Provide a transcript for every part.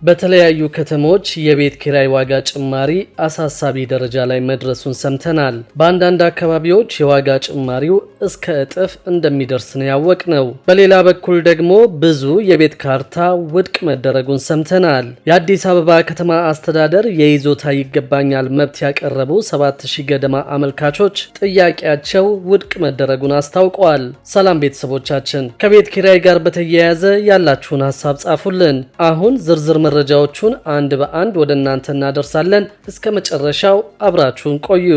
በተለያዩ ከተሞች የቤት ኪራይ ዋጋ ጭማሪ አሳሳቢ ደረጃ ላይ መድረሱን ሰምተናል። በአንዳንድ አካባቢዎች የዋጋ ጭማሪው እስከ እጥፍ እንደሚደርስ ነው ያወቅነው። በሌላ በኩል ደግሞ ብዙ የቤት ካርታ ውድቅ መደረጉን ሰምተናል። የአዲስ አበባ ከተማ አስተዳደር የይዞታ ይገባኛል መብት ያቀረቡ 7000 ገደማ አመልካቾች ጥያቄያቸው ውድቅ መደረጉን አስታውቀዋል። ሰላም ቤተሰቦቻችን፣ ከቤት ኪራይ ጋር በተያያዘ ያላችሁን ሀሳብ ጻፉልን። አሁን ዝርዝር መረጃዎቹን አንድ በአንድ ወደ እናንተ እናደርሳለን። እስከ መጨረሻው አብራችሁን ቆዩ።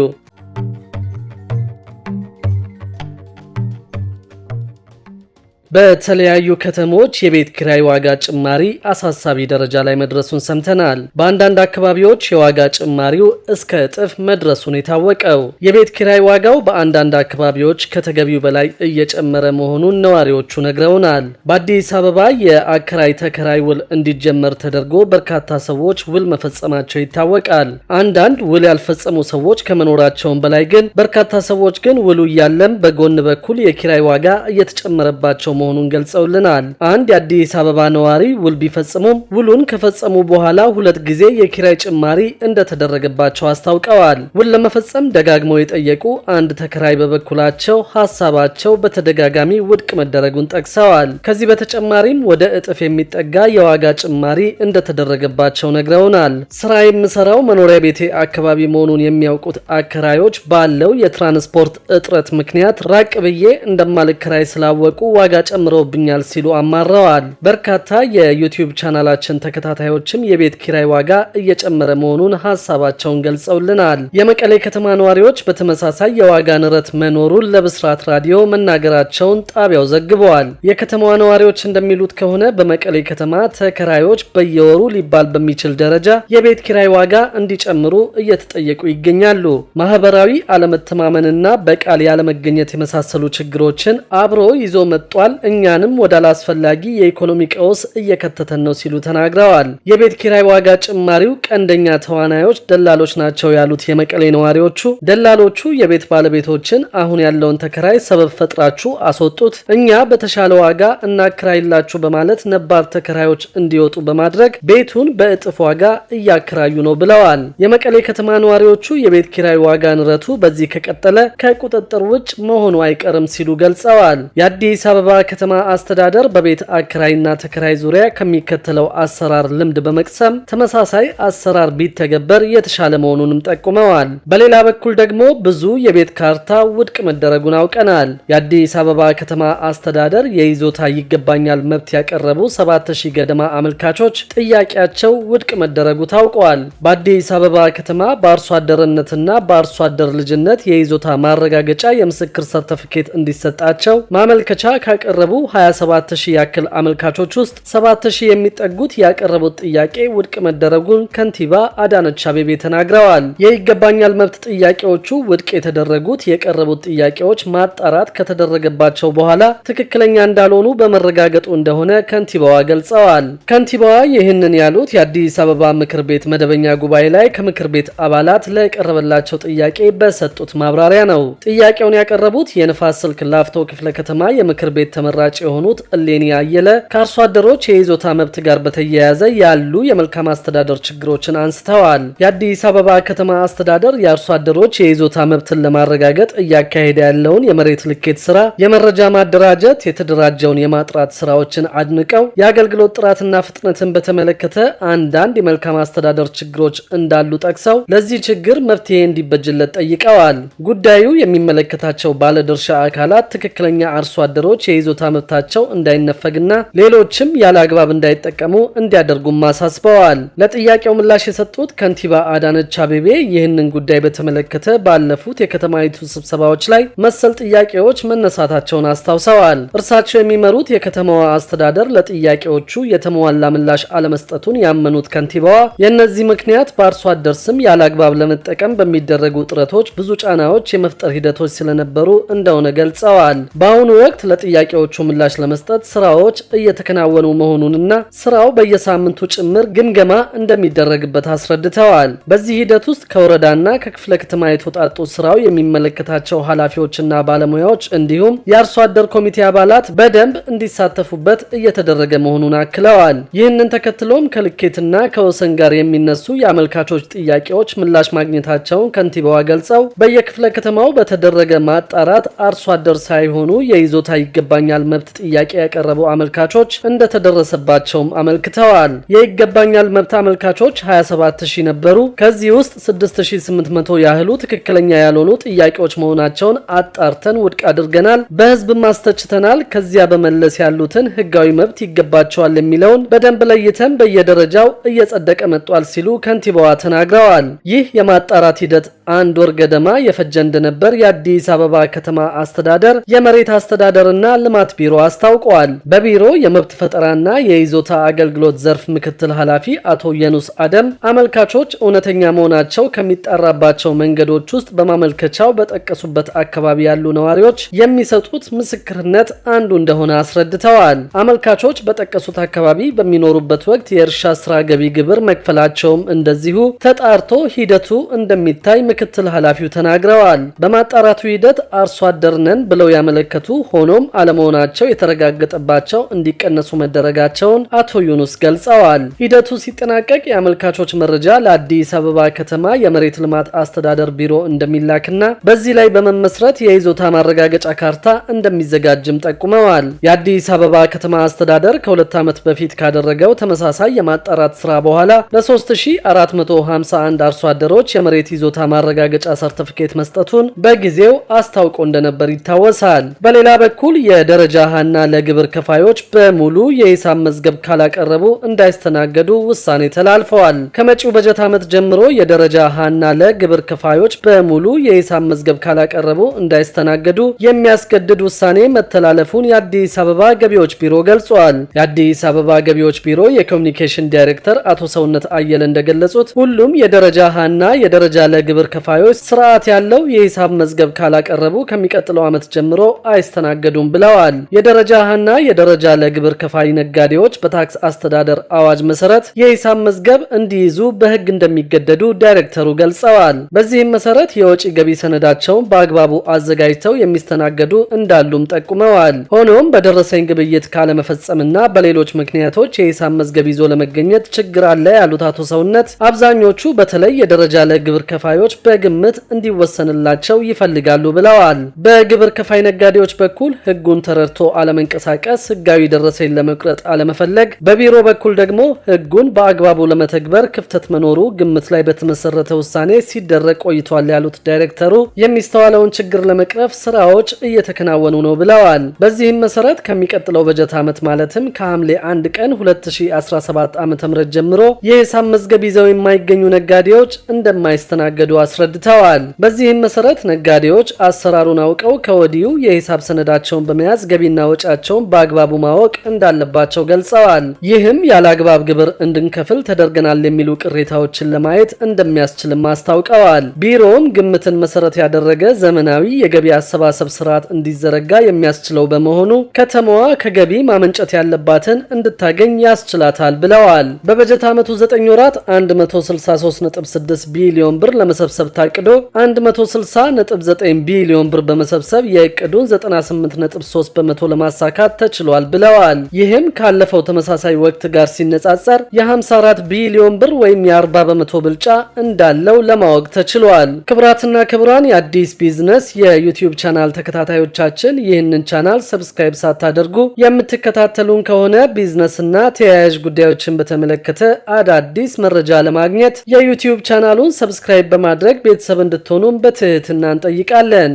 በተለያዩ ከተሞች የቤት ኪራይ ዋጋ ጭማሪ አሳሳቢ ደረጃ ላይ መድረሱን ሰምተናል። በአንዳንድ አካባቢዎች የዋጋ ጭማሪው እስከ እጥፍ መድረሱን የታወቀው የቤት ኪራይ ዋጋው በአንዳንድ አካባቢዎች ከተገቢው በላይ እየጨመረ መሆኑን ነዋሪዎቹ ነግረውናል። በአዲስ አበባ የአከራይ ተከራይ ውል እንዲጀመር ተደርጎ በርካታ ሰዎች ውል መፈጸማቸው ይታወቃል። አንዳንድ ውል ያልፈጸሙ ሰዎች ከመኖራቸውም በላይ ግን በርካታ ሰዎች ግን ውሉ እያለም በጎን በኩል የኪራይ ዋጋ እየተጨመረባቸው መሆኑን ገልጸውልናል። አንድ የአዲስ አበባ ነዋሪ ውል ቢፈጽሙም ውሉን ከፈጸሙ በኋላ 2 ጊዜ የኪራይ ጭማሪ እንደተደረገባቸው አስታውቀዋል። ውል ለመፈጸም ደጋግመው የጠየቁ አንድ ተከራይ በበኩላቸው ሐሳባቸው በተደጋጋሚ ውድቅ መደረጉን ጠቅሰዋል። ከዚህ በተጨማሪም ወደ እጥፍ የሚጠጋ የዋጋ ጭማሪ እንደተደረገባቸው ነግረውናል። ስራ የምሰራው መኖሪያ ቤቴ አካባቢ መሆኑን የሚያውቁት አከራዮች ባለው የትራንስፖርት እጥረት ምክንያት ራቅ ብዬ እንደማልከራይ ስላወቁ ዋጋ ጨምረውብኛል ሲሉ አማረዋል። በርካታ የዩቲዩብ ቻናላችን ተከታታዮችም የቤት ኪራይ ዋጋ እየጨመረ መሆኑን ሐሳባቸውን ገልጸውልናል። የመቀሌ ከተማ ነዋሪዎች በተመሳሳይ የዋጋ ንረት መኖሩን ለብስራት ራዲዮ መናገራቸውን ጣቢያው ዘግበዋል። የከተማዋ ነዋሪዎች እንደሚሉት ከሆነ በመቀሌ ከተማ ተከራዮች በየወሩ ሊባል በሚችል ደረጃ የቤት ኪራይ ዋጋ እንዲጨምሩ እየተጠየቁ ይገኛሉ። ማህበራዊ አለመተማመንና በቃል ያለመገኘት የመሳሰሉ ችግሮችን አብሮ ይዞ መጥቷል፣ እኛንም ወደ አላስፈላጊ የኢኮኖሚ ቀውስ እየከተተን ነው ሲሉ ተናግረዋል። የቤት ኪራይ ዋጋ ጭማሪው ቀንደኛ ተዋናዮች ደላሎች ናቸው ያሉት የመቀሌ ነዋሪዎቹ ደላሎቹ የቤት ባለቤቶችን አሁን ያለውን ተከራይ ሰበብ ፈጥራችሁ አስወጡት፣ እኛ በተሻለ ዋጋ እናከራይላችሁ በማለት ነባር ተከራዮች እንዲወጡ በማድረግ ቤቱን በእጥፍ ዋጋ እያከራዩ ነው ብለዋል። የመቀሌ ከተማ ነዋሪዎቹ የቤት ኪራይ ዋጋ ንረቱ በዚህ ከቀጠለ ከቁጥጥር ውጭ መሆኑ አይቀርም ሲሉ ገልጸዋል። የአዲስ አበባ ከተማ አስተዳደር በቤት አከራይና ተከራይ ዙሪያ ከሚከተለው አሰራር ልምድ በመቅሰም ተመሳሳይ አሰራር ቢተገበር የተሻለ መሆኑንም ጠቁመዋል። በሌላ በኩል ደግሞ ብዙ የቤት ካርታ ውድቅ መደረጉን አውቀናል። የአዲስ አበባ ከተማ አስተዳደር የይዞታ ይገባኛል መብት ያቀረቡ 7000 ገደማ አመልካቾች ጥያቄያቸው ውድቅ መደረጉ ታውቋል። በአዲስ አበባ ከተማ በአርሶ አደርነትና በአርሶ አደር ልጅነት የይዞታ ማረጋገጫ የምስክር ሰርተፊኬት እንዲሰጣቸው ማመልከቻ ካቀረቡ 27000 ያክል አመልካቾች ውስጥ 7000 የሚጠጉት ያቀረቡት ጥያቄ ውድቅ መደረጉን ከንቲባ አዳነች አቤቤ ተናግረዋል። የይገባኛል መብት ጥያቄዎቹ ውድቅ የተደረጉት የቀረቡት ጥያቄዎች ማጣራት ከተደረገባቸው በኋላ ትክክለኛ እንዳልሆኑ በመረጋገጡ እንደሆነ ከንቲባዋ ገልጸዋል። ከንቲባዋ ይህንን ያሉት የአዲስ አበባ ምክር ቤት መደበኛ ጉባኤ ላይ ከምክር ቤት አባላት ለቀረበላቸው ጥያቄ በሰጡት ማብራሪያ ነው። ጥያቄውን ያቀረቡት የንፋስ ስልክ ላፍቶ ክፍለ ከተማ የምክር ቤት ተመራጭ የሆኑት እሌኒ አየለ ከአርሶ አደሮች የይዞታ መብት ጋር በተያያዘ ያሉ የመልካም አስተዳደር ችግሮችን አንስተዋል። የአዲስ አበባ ከተማ አስተዳደር የአርሶ አደሮች የይዞታ መብትን ለማረጋገጥ እያካሄደ ያለውን የመሬት ልኬት ስራ፣ የመረጃ ማደራጀት፣ የተደራጀውን የማጥራት ስራዎችን አድንቀው የአገልግሎት ጥራትና ፍጥነትን በተመለከተ አንዳንድ የመልካም አስተዳደር ችግሮች እንዳሉ ጠቅሰው ለዚህ ችግር መፍትሄ እንዲበጅለት ጠይቀዋል። ጉዳዩ የሚመለከታቸው ባለድርሻ አካላት ትክክለኛ አርሶ አደሮች የይዞታ መብታቸው እንዳይነፈግና ሌሎችም ያለ አግባብ እንዳይጠቀሙ እንዲያደርጉም አሳስበዋል። ለጥያቄው ምላሽ የሰጡት ከንቲባ አዳነች አቤቤ ይህንን ጉዳይ በተመለከተ ባለፉት የከተማይቱ ስብሰባዎች ላይ መሰል ጥያቄዎች መነሳታቸውን አስታውሰዋል። እርሳቸው የሚመሩት የከተማዋ አስተዳደር ለጥያቄዎቹ የተሟላ ምላሽ አለመስጠቱን ያመኑት ከንቲባዋ የእነዚህ ምክንያት በአርሶ አደር ስም ያለ አግባብ ለመጠቀም በሚደረጉ ጥረቶች ብዙ ጫናዎች የመፍጠር ሂደቶች ስለነበሩ እንደሆነ ገልጸዋል። በአሁኑ ወቅት ለጥያቄዎቹ ለጥያቄዎቹ ምላሽ ለመስጠት ስራዎች እየተከናወኑ መሆኑንና ስራው በየሳምንቱ ጭምር ግምገማ እንደሚደረግበት አስረድተዋል። በዚህ ሂደት ውስጥ ከወረዳና ከክፍለ ከተማ የተውጣጡ ስራው የሚመለከታቸው ኃላፊዎችና ባለሙያዎች እንዲሁም የአርሶ አደር ኮሚቴ አባላት በደንብ እንዲሳተፉበት እየተደረገ መሆኑን አክለዋል። ይህንን ተከትሎም ከልኬትና ከወሰን ጋር የሚነሱ የአመልካቾች ጥያቄዎች ምላሽ ማግኘታቸውን ከንቲባዋ ገልጸው በየክፍለ ከተማው በተደረገ ማጣራት አርሶ አደር ሳይሆኑ የይዞታ ይገባኛል መብት ጥያቄ ያቀረቡ አመልካቾች እንደተደረሰባቸውም አመልክተዋል። የይገባኛል መብት አመልካቾች 27000 ነበሩ። ከዚህ ውስጥ 6800 ያህሉ ትክክለኛ ያልሆኑ ጥያቄዎች መሆናቸውን አጣርተን ውድቅ አድርገናል፣ በህዝብ ማስተችተናል። ከዚያ በመለስ ያሉትን ህጋዊ መብት ይገባቸዋል የሚለውን በደንብ ለይተን በየደረጃው እየጸደቀ መጥቷል ሲሉ ከንቲባዋ ተናግረዋል። ይህ የማጣራት ሂደት 1 ወር ገደማ የፈጀ እንደነበር የአዲስ አበባ ከተማ አስተዳደር የመሬት አስተዳደርና ልማት ቢሮ አስታውቀዋል። በቢሮ የመብት ፈጠራና የይዞታ አገልግሎት ዘርፍ ምክትል ኃላፊ አቶ የኑስ አደም አመልካቾች እውነተኛ መሆናቸው ከሚጣራባቸው መንገዶች ውስጥ በማመልከቻው በጠቀሱበት አካባቢ ያሉ ነዋሪዎች የሚሰጡት ምስክርነት አንዱ እንደሆነ አስረድተዋል። አመልካቾች በጠቀሱት አካባቢ በሚኖሩበት ወቅት የእርሻ ስራ ገቢ ግብር መክፈላቸውም እንደዚሁ ተጣርቶ ሂደቱ እንደሚታይ ምክትል ኃላፊው ተናግረዋል። በማጣራቱ ሂደት አርሶ አደር ነን ብለው ያመለከቱ ሆኖም አለመሆናቸው የተረጋገጠባቸው እንዲቀነሱ መደረጋቸውን አቶ ዩኑስ ገልጸዋል። ሂደቱ ሲጠናቀቅ የአመልካቾች መረጃ ለአዲስ አበባ ከተማ የመሬት ልማት አስተዳደር ቢሮ እንደሚላክና በዚህ ላይ በመመስረት የይዞታ ማረጋገጫ ካርታ እንደሚዘጋጅም ጠቁመዋል። የአዲስ አበባ ከተማ አስተዳደር ከ2 ዓመት በፊት ካደረገው ተመሳሳይ የማጣራት ስራ በኋላ ለ3451 አርሶ አደሮች የመሬት ይዞታ ማረጋገጫ ሰርቲፊኬት መስጠቱን በጊዜው አስታውቆ እንደነበር ይታወሳል። በሌላ በኩል የደረጃ ሀና ለግብር ከፋዮች በሙሉ የሂሳብ መዝገብ ካላቀረቡ እንዳይስተናገዱ ውሳኔ ተላልፈዋል። ከመጪው በጀት ዓመት ጀምሮ የደረጃ ሀና ለግብር ከፋዮች በሙሉ የሂሳብ መዝገብ ካላቀረቡ እንዳይስተናገዱ የሚያስገድድ ውሳኔ መተላለፉን የአዲስ አበባ ገቢዎች ቢሮ ገልጿል። የአዲስ አበባ ገቢዎች ቢሮ የኮሚኒኬሽን ዳይሬክተር አቶ ሰውነት አየለ እንደገለጹት ሁሉም የደረጃ ሀና የደረጃ ለግብር ከፋዮች ስርዓት ያለው የሂሳብ መዝገብ ካላቀረቡ ከሚቀጥለው ዓመት ጀምሮ አይስተናገዱም ብለዋል። የደረጃ ሀና የደረጃ ለግብር ከፋይ ነጋዴዎች በታክስ አስተዳደር አዋጅ መሰረት የሂሳብ መዝገብ እንዲይዙ በሕግ እንደሚገደዱ ዳይሬክተሩ ገልጸዋል። በዚህም መሰረት የወጪ ገቢ ሰነዳቸውን በአግባቡ አዘጋጅተው የሚስተናገዱ እንዳሉም ጠቁመዋል። ሆኖም በደረሰኝ ግብይት ካለመፈጸምና በሌሎች ምክንያቶች የሂሳብ መዝገብ ይዞ ለመገኘት ችግር አለ ያሉት አቶ ሰውነት አብዛኞቹ በተለይ የደረጃ ለግብር ከፋዮች በግምት እንዲወሰንላቸው ይፈልጋሉ ብለዋል። በግብር ከፋይ ነጋዴዎች በኩል ሕጉን ተረድቶ አለመንቀሳቀስ፣ ሕጋዊ ደረሰኝ ለመቁረጥ አለመፈለግ፣ በቢሮ በኩል ደግሞ ሕጉን በአግባቡ ለመተግበር ክፍተት መኖሩ ግምት ላይ በተመሰረተ ውሳኔ ሲደረግ ቆይቷል ያሉት ዳይሬክተሩ የሚስተዋለውን ችግር ለመቅረፍ ስራዎች እየተከናወኑ ነው ብለዋል። በዚህም መሰረት ከሚቀጥለው በጀት ዓመት ማለትም ከሐምሌ 1 ቀን 2017 ዓ.ም ጀምሮ የሂሳብ መዝገብ ይዘው የማይገኙ ነጋዴዎች እንደማይስተናገዱ አስረድተዋል። በዚህም መሰረት ነጋዴዎች አሰራሩን አውቀው ከወዲሁ የሂሳብ ሰነዳቸውን በመያዝ ገቢና ወጪያቸውን በአግባቡ ማወቅ እንዳለባቸው ገልጸዋል። ይህም ያለ አግባብ ግብር እንድንከፍል ተደርገናል የሚሉ ቅሬታዎችን ለማየት እንደሚያስችልም አስታውቀዋል። ቢሮውም ግምትን መሰረት ያደረገ ዘመናዊ የገቢ አሰባሰብ ስርዓት እንዲዘረጋ የሚያስችለው በመሆኑ ከተማዋ ከገቢ ማመንጨት ያለባትን እንድታገኝ ያስችላታል ብለዋል። በበጀት ዓመቱ 9 ወራት 163.6 ቢሊዮን ብር ለመሰብሰብ ታቅዶ 160.9 ቢሊዮን ብር በመሰብሰብ የእቅዱን 98.3 በመቶ ለማሳካት ተችሏል ብለዋል። ይህም ካለፈው ተመሳሳይ ወቅት ጋር ሲነጻጸር የ54 ቢሊዮን ብር ወይም የ40 በመቶ ብልጫ እንዳለው ለማወቅ ተችሏል። ክብራትና ክብራን የአዲስ ቢዝነስ የዩቲዩብ ቻናል ተከታታዮቻችን ይህንን ቻናል ሰብስክራይብ ሳታደርጉ የምትከታተሉን ከሆነ ቢዝነስና ተያያዥ ጉዳዮችን በተመለከተ አዳዲስ መረጃ ለማግኘት የዩቲዩብ ቻናሉን ሰብስክራይብ በማድረግ ቤተሰብ እንድትሆኑን በትህትና እንጠይቃለን።